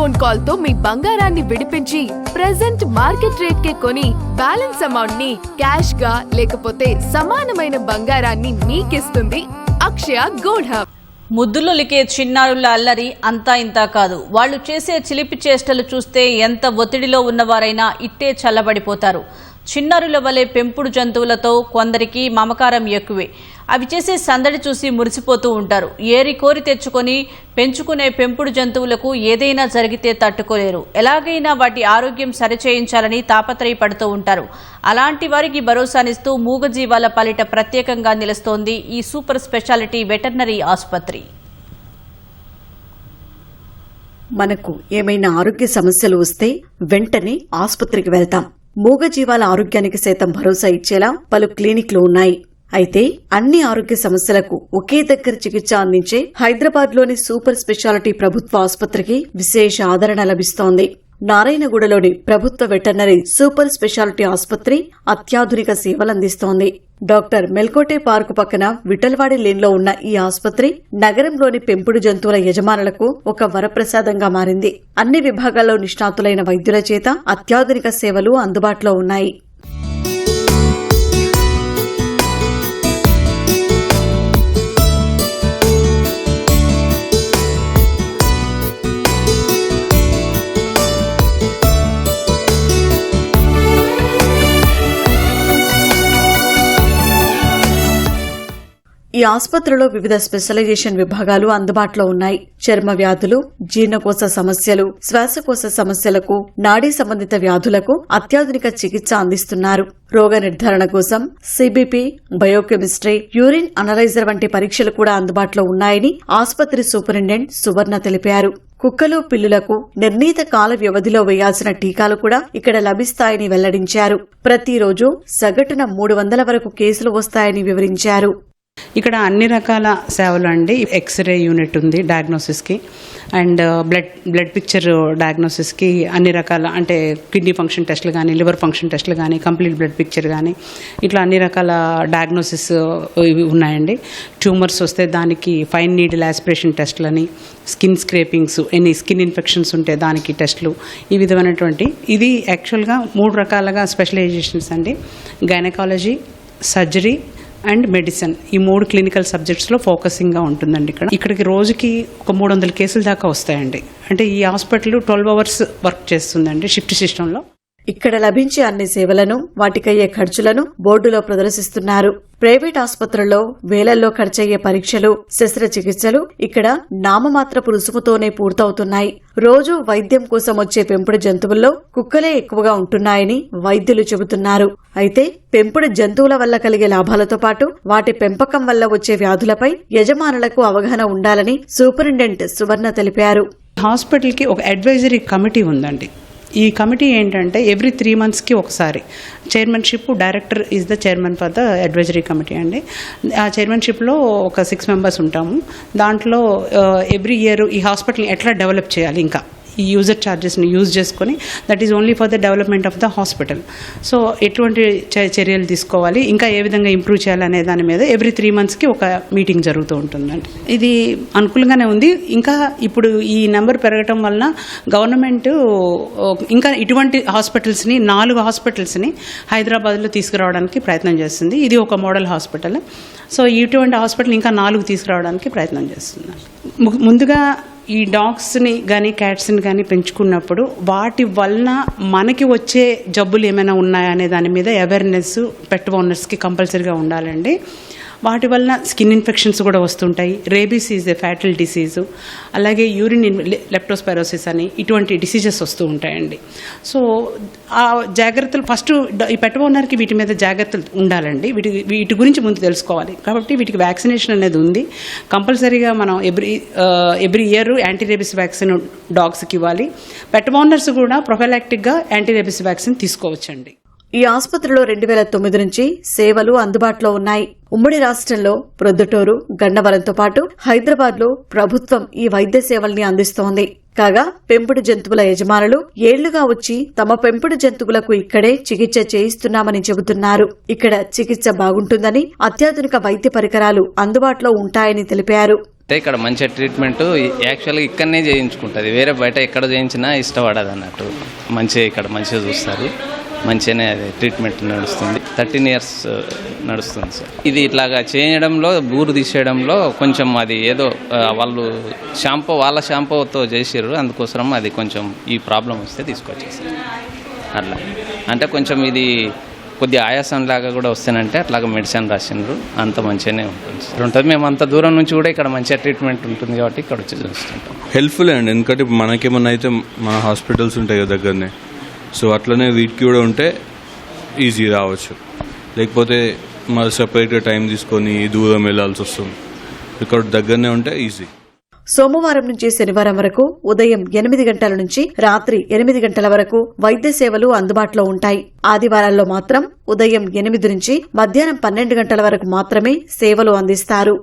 Phone call తో మీ బంగారాన్ని విడిపించి ప్రెజెంట్ మార్కెట్ రేట్ కే కొని బ్యాలెన్స్ అమౌంట్ ని క్యాష్ గా లేకపోతే సమానమైన బంగారాన్ని మీకిస్తుంది అక్షయ గోల్డ్ హబ్. ముద్దులొలికే చిన్నారుల అల్లరి అంతా ఇంతా కాదు. వాళ్లు చేసే చిలిపి చేష్టలు చూస్తే ఎంత ఒత్తిడిలో ఉన్నవారైనా ఇట్టే చల్లబడిపోతారు. చిన్నారుల వలె పెంపుడు జంతువులతో కొందరికి మమకారం ఎక్కువే. అవి చేసే సందడి చూసి మురిసిపోతూ ఉంటారు. ఏరి కోరి తెచ్చుకొని పెంచుకునే పెంపుడు జంతువులకు ఏదైనా జరిగితే తట్టుకోలేరు. ఎలాగైనా వాటి ఆరోగ్యం సరిచేయించాలని తాపత్రయపడుతూ ఉంటారు. అలాంటి వారికి భరోసానిస్తూ మూగజీవాల పాలిట ప్రత్యేకంగా నిలుస్తోంది ఈ సూపర్ స్పెషాలిటీ వెటర్నరీ ఆసుపత్రి. మనకు ఏమైనా ఆరోగ్య సమస్యలు వస్తే వెంటనే ఆసుపత్రికి వెళ్తాం. మూగజీవాల ఆరోగ్యానికి సైతం భరోసా ఇచ్చేలా పలు క్లినిక్లు ఉన్నాయి. అయితే అన్ని ఆరోగ్య సమస్యలకు ఒకే దగ్గర చికిత్స అందించే హైదరాబాద్లోని సూపర్ స్పెషాలిటీ ప్రభుత్వ ఆసుపత్రికి విశేష ఆదరణ లభిస్తోంది. నారాయణగూడలోని ప్రభుత్వ వెటర్నరీ సూపర్ స్పెషాలిటీ ఆసుపత్రి అత్యాధునిక సేవలందిస్తోంది. డాక్టర్ మెల్కోటే పార్కు పక్కన విఠల్వాడి లేన్లో ఉన్న ఈ ఆసుపత్రి నగరంలోని పెంపుడు జంతువుల యజమానులకు ఒక వరప్రసాదంగా మారింది. అన్ని విభాగాల్లో నిష్ణాతులైన వైద్యుల చేత అత్యాధునిక సేవలు అందుబాటులో ఉన్నాయి. ఈ ఆసుపత్రిలో వివిధ స్పెషలైజేషన్ విభాగాలు అందుబాటులో ఉన్నాయి. చర్మ వ్యాధులు, జీర్ణకోశ సమస్యలు, శ్వాసకోశ సమస్యలకు, నాడీ సంబంధిత వ్యాధులకు అత్యాధునిక చికిత్స అందిస్తున్నారు. రోగ నిర్ధారణ కోసం సిబిపి, బయోకెమిస్ట్రీ, యూరిన్ అనలైజర్ వంటి పరీక్షలు కూడా అందుబాటులో ఉన్నాయని ఆసుపత్రి సూపరింటెండెంట్ సువర్ణ తెలిపారు. కుక్కలు, పిల్లులకు నిర్ణీత కాల వ్యవధిలో వేయాల్సిన టీకాలు కూడా ఇక్కడ లభిస్తాయని వెల్లడించారు. ప్రతిరోజు సగటున 300 వరకు కేసులు వస్తాయని వివరించారు. ఇక్కడ అన్ని రకాల సేవలు అండి. ఎక్స్రే యూనిట్ ఉంది డయాగ్నోసిస్కి, అండ్ బ్లడ్ పిక్చర్ డయాగ్నోసిస్కి అన్ని రకాల, అంటే కిడ్నీ ఫంక్షన్ టెస్టులు కానీ, లివర్ ఫంక్షన్ టెస్టులు కానీ, కంప్లీట్ బ్లడ్ పిక్చర్ కానీ, ఇట్లా అన్ని రకాల డయాగ్నోసిస్ ఇవి ఉన్నాయండి. ట్యూమర్స్ వస్తే దానికి ఫైన్ నీడిల్ ఆస్పిరేషన్ టెస్టులని, స్కిన్ స్క్రేపింగ్స్, ఎన్ని స్కిన్ ఇన్ఫెక్షన్స్ ఉంటే దానికి టెస్టులు, ఈ విధమైనటువంటి ఇది యాక్చువల్గా 3 రకాలుగా స్పెషలైజేషన్స్ అండి. గైనకాలజీ, సర్జరీ అండ్ మెడిసిన్, ఈ 3 క్లినికల్ సబ్జెక్ట్స్లో ఫోకసింగ్గా ఉంటుందండి. ఇక్కడికి రోజుకి ఒక 300 కేసుల దాకా వస్తాయండి. అంటే ఈ హాస్పిటల్ 12 అవర్స్ వర్క్ చేస్తుందండి షిఫ్ట్ సిస్టంలో. ఇక్కడ లభించే అన్ని సేవలను, వాటికయ్యే ఖర్చులను బోర్డులో ప్రదర్శిస్తున్నారు. ప్రైవేట్ ఆసుపత్రుల్లో వేలల్లో ఖర్చయ్యే పరీక్షలు, శస్త్రచికిత్సలు ఇక్కడ నామమాత్రపు రుసుముతోనే పూర్తవుతున్నాయి. రోజు వైద్యం కోసం వచ్చే పెంపుడు జంతువుల్లో కుక్కలే ఎక్కువగా ఉంటున్నాయని వైద్యులు చెబుతున్నారు. అయితే పెంపుడు జంతువుల వల్ల కలిగే లాభాలతో పాటు వాటి పెంపకం వల్ల వచ్చే వ్యాధులపై యజమానులకు అవగాహన ఉండాలని సూపరింటెండెంట్ సువర్ణ తెలిపారు. హాస్పిటల్కి ఒక అడ్వైజరీ కమిటీ ఉందండి. ఈ కమిటీ ఏంటంటే ఎవ్రీ 3 మంత్స్కి ఒకసారి chairmanship, director is the chairman for the advisory committee అండి. ఆ చైర్మన్షిప్లో ఒక 6 మెంబర్స్ ఉంటాము. దాంట్లో ఎవ్రీ ఇయర్ ఈ హాస్పిటల్ని ఎట్లా డెవలప్ చేయాలి, ఇంకా ఈ యూజర్ ఛార్జెస్ని యూజ్ చేసుకొని, that is only for the development of the hospital. So ఎటువంటి చర్యలు తీసుకోవాలి, ఇంకా ఏ విధంగా ఇంప్రూవ్ చేయాలనే దాని మీద ఎవ్రీ 3 మంత్స్కి ఒక మీటింగ్ జరుగుతూ ఉంటుందండి. ఇది అనుకూలంగానే ఉంది. ఇంకా ఇప్పుడు ఈ నెంబర్ పెరగటం వలన గవర్నమెంట్ ఇంకా ఇటువంటి హాస్పిటల్స్ని 4 హాస్పిటల్స్ని హైదరాబాద్లో తీసుకురావడానికి ప్రయత్నం చేస్తుంది. ఇది ఒక మోడల్ హాస్పిటల్. సో ఇటువంటి హాస్పిటల్ ఇంకా 4 తీసుకురావడానికి ప్రయత్నం చేస్తుంది. ముందుగా ఈ డాగ్స్ని కానీ, క్యాట్స్ని కానీ పెంచుకున్నప్పుడు వాటి వలన మనకి వచ్చే జబ్బులు ఏమైనా ఉన్నాయనే దాని మీద అవేర్నెస్ పెట్ ఓనర్స్కి కంపల్సరీగా ఉండాలండి. వాటి వలన స్కిన్ ఇన్ఫెక్షన్స్ కూడా వస్తుంటాయి. Rabies is a fatal disease, అలాగే యూరిన్ లెప్టోస్పైరోసిస్ అని ఇటువంటి డిసీజెస్ వస్తూ ఉంటాయండి. సో ఆ జాగ్రత్తలు ఫస్ట్ ఈ పెట్ ఓనర్కి వీటి మీద జాగ్రత్తలు ఉండాలండి. వీటి గురించి ముందు తెలుసుకోవాలి. కాబట్టి వీటికి వ్యాక్సినేషన్ అనేది ఉంది. కంపల్సరీగా మనం every year anti rabies vaccine డాగ్స్కి ఇవ్వాలి. పెట్ ఓనర్స్ కూడా ప్రొఫైలాక్టిక్గా యాంటీ రేబీస్ వ్యాక్సిన్ తీసుకోవచ్చండి. ఈ ఆసుపత్రిలో 2009 నుంచి సేవలు అందుబాటులో ఉన్నాయి. ఉమ్మడి రాష్ట్రంలో ప్రొద్దుటూరు, గన్నవరంతో పాటు హైదరాబాద్లో ప్రభుత్వం ఈ వైద్య సేవల్ని అందిస్తోంది. కాగా పెంపుడు జంతువుల యజమానులు ఏళ్లుగా వచ్చి తమ పెంపుడు జంతువులకు ఇక్కడే చికిత్స చేయిస్తున్నామని చెబుతున్నారు. ఇక్కడ చికిత్స బాగుంటుందని, అత్యాధునిక వైద్య పరికరాలు అందుబాటులో ఉంటాయని తెలిపారు. అంటే ఇక్కడ మంచి ట్రీట్మెంట్ యాక్చువల్గా ఇక్కడనే చేయించుకుంటుంది, వేరే బయట ఎక్కడ చేయించినా ఇష్టపడదు అన్నట్టు. మంచిగా ఇక్కడ మంచిగా చూస్తారు, మంచిగానే అది ట్రీట్మెంట్ నడుస్తుంది. 13 years నడుస్తుంది సార్. ఇది ఇట్లాగా చేయడంలో బూరు తీసేయడంలో కొంచెం అది ఏదో వాళ్ళు వాళ్ళ షాంపూతో చేసిర్రు, అందుకోసం అది కొంచెం ఈ ప్రాబ్లం వస్తే తీసుకొచ్చేసారు అట్లా. అంటే కొంచెం ఇది కొద్ది ఆయాసం లాగా కూడా వస్తేనంటే అట్లాగా మెడిసిన్ రాసిండ్రు, అంత మంచిగానే ఉంటుంది. మేము అంత దూరం నుంచి కూడా ఇక్కడ మంచిగా ట్రీట్మెంట్ ఉంటుంది కాబట్టి ఇక్కడ వచ్చి చూస్తుంటాం. హెల్ప్ఫుల్ అండి, ఎందుకంటే మనకేమన్నా అయితే మన హాస్పిటల్స్ ఉంటాయి కదా దగ్గరనే, సో అట్లనే వీటికి కూడా ఉంటే ఈజీ రావచ్చు. లేకపోతే మరి సపరేట్గా టైం తీసుకొని దూరం వెళ్ళాల్సి వస్తుంది. ఇక్కడ దగ్గరనే ఉంటే ఈజీ. సోమవారం నుంచి శనివారం వరకు ఉదయం 8 గంటల నుంచి రాత్రి 8 గంటల వరకు వైద్య సేవలు అందుబాటులో ఉంటాయి. ఆదివారాల్లో మాత్రం ఉదయం 8 నుంచి మధ్యాహ్నం 12 గంటల వరకు మాత్రమే సేవలు అందిస్తారు.